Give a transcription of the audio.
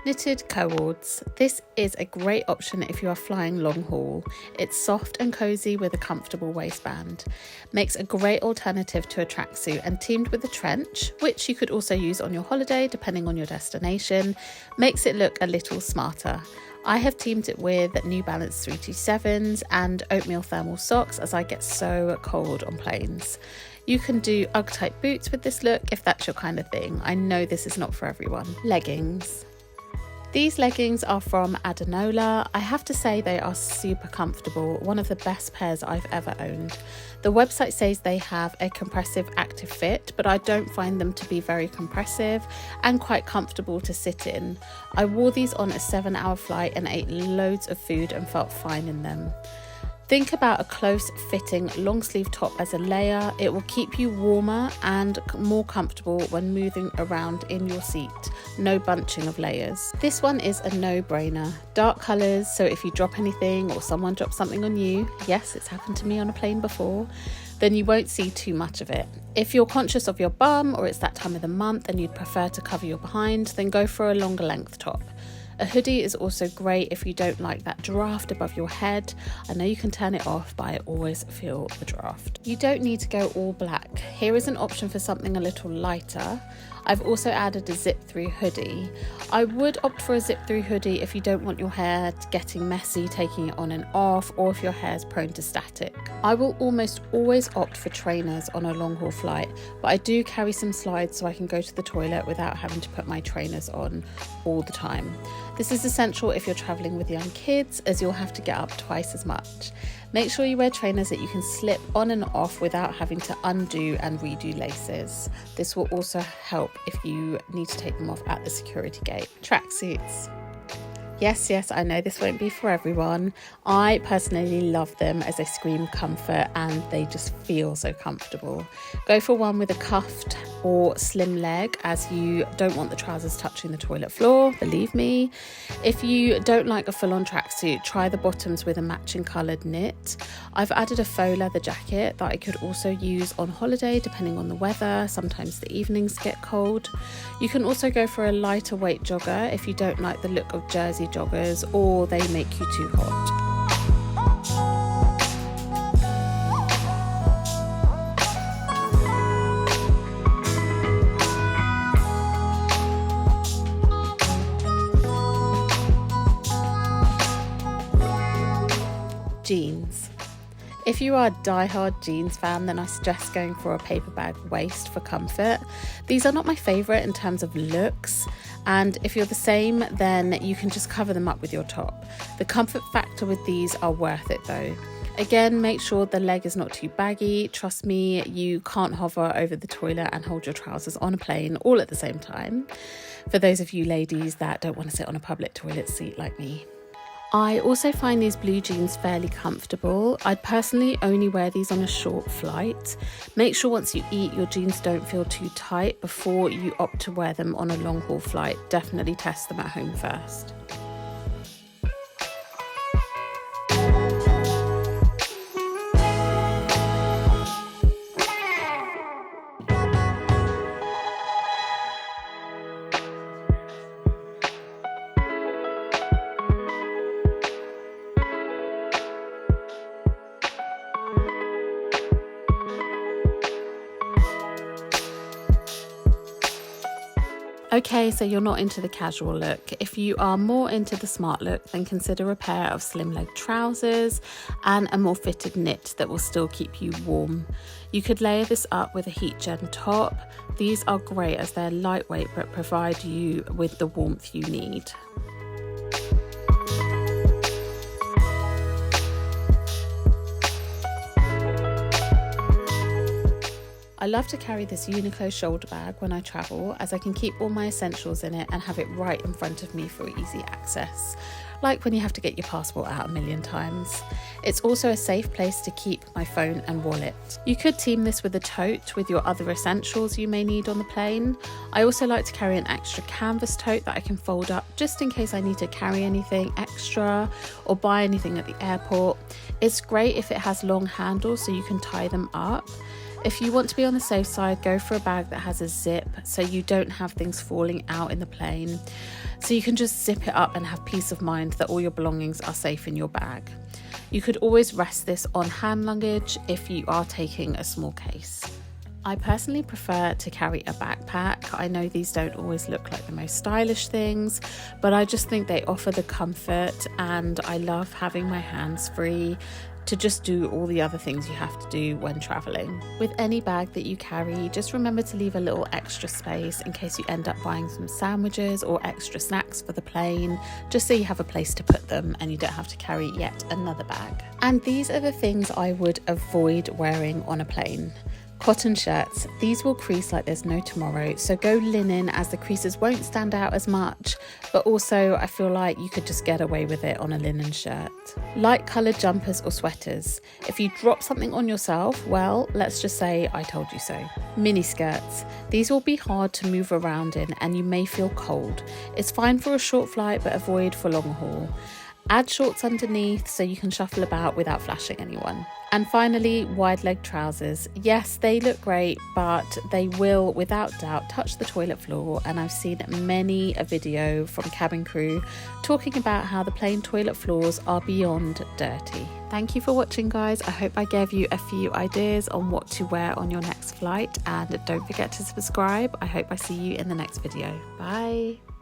Knitted cords. This is a great option if you are flying long haul. It's soft and cozy with a comfortable waistband. Makes a great alternative to a tracksuit, and teamed with a trench, which you could also use on your holiday depending on your destination, makes it look a little smarter. I have teamed it with New Balance 327s and oatmeal thermal socks as I get so cold on planes. You can do UGG-type boots with this look if that's your kind of thing. I know this is not for everyone. Leggings. These leggings are from Adenola. I have to say they are super comfortable, one of the best pairs I've ever owned. The website says they have a compressive active fit, but I don't find them to be very compressive and quite comfortable to sit in. I wore these on a 7-hour flight and ate loads of food and felt fine in them. Think about a close fitting long sleeve top as a layer. It will keep you warmer and more comfortable when moving around in your seat. No bunching of layers. This one is a no-brainer. Dark colours, so if you drop anything or someone drops something on you, yes, it's happened to me on a plane before, then you won't see too much of it. If you're conscious of your bum or it's that time of the month and you'd prefer to cover your behind, then go for a longer length top. A hoodie is also great if you don't like that draft above your head. I know you can turn it off, but I always feel the draft. You don't need to go all black. Here is an option for something a little lighter. I've also added a zip-through hoodie. I would opt for a zip-through hoodie if you don't want your hair getting messy, taking it on and off, or if your hair is prone to static. I will almost always opt for trainers on a long-haul flight, but I do carry some slides so I can go to the toilet without having to put my trainers on all the time. This is essential if you're traveling with young kids, as you'll have to get up twice as much. Make sure you wear trainers that you can slip on and off without having to undo and redo laces. This will also help if you need to take them off at the security gate. Tracksuits. Yes, I know this won't be for everyone. I personally love them as they scream comfort and they just feel so comfortable. Go for one with a cuffed or slim leg, as you don't want the trousers touching the toilet floor, believe me. If you don't like a full-on tracksuit, try the bottoms with a matching coloured knit. I've added a faux leather jacket that I could also use on holiday depending on the weather. Sometimes the evenings get cold. You can also go for a lighter weight jogger if you don't like the look of jersey joggers or they make you too hot. Jeans. If you are a die-hard jeans fan, then I suggest going for a paper bag waist for comfort. These are not my favourite in terms of looks, and if you're the same, then you can just cover them up with your top. The comfort factor with these are worth it though. Again, make sure the leg is not too baggy. Trust me, you can't hover over the toilet and hold your trousers on a plane all at the same time. For those of you ladies that don't want to sit on a public toilet seat like me. I also find these blue jeans fairly comfortable. I'd personally only wear these on a short flight. Make sure once you eat, your jeans don't feel too tight before you opt to wear them on a long haul flight. Definitely test them at home first. Okay, so you're not into the casual look. If you are more into the smart look, then consider a pair of slim leg trousers and a more fitted knit that will still keep you warm. You could layer this up with a heat gen top. These are great as they're lightweight but provide you with the warmth you need. I love to carry this Uniqlo shoulder bag when I travel, as I can keep all my essentials in it and have it right in front of me for easy access, like when you have to get your passport out a million times. It's also a safe place to keep my phone and wallet. You could team this with a tote with your other essentials you may need on the plane. I also like to carry an extra canvas tote that I can fold up just in case I need to carry anything extra or buy anything at the airport. It's great if it has long handles so you can tie them up. If you want to be on the safe side, go for a bag that has a zip so you don't have things falling out in the plane. So you can just zip it up and have peace of mind that all your belongings are safe in your bag. You could always rest this on hand luggage if you are taking a small case. I personally prefer to carry a backpack. I know these don't always look like the most stylish things, but I just think they offer the comfort, and I love having my hands free to just do all the other things you have to do when traveling. With any bag that you carry, just remember to leave a little extra space in case you end up buying some sandwiches or extra snacks for the plane, just so you have a place to put them and you don't have to carry yet another bag. And these are the things I would avoid wearing on a plane. Cotton shirts, these will crease like there's no tomorrow, so go linen as the creases won't stand out as much, but also I feel like you could just get away with it on a linen shirt. Light coloured jumpers or sweaters. If you drop something on yourself, well, let's just say I told you so. Mini skirts, these will be hard to move around in and you may feel cold. It's fine for a short flight but avoid for long haul. Add shorts underneath so you can shuffle about without flashing anyone. And finally, wide leg trousers. Yes, they look great, but they will without doubt touch the toilet floor, and I've seen many a video from cabin crew talking about how the plane toilet floors are beyond dirty. Thank you for watching, guys. I hope I gave you a few ideas on what to wear on your next flight, and don't forget to subscribe. I hope I see you in the next video. Bye.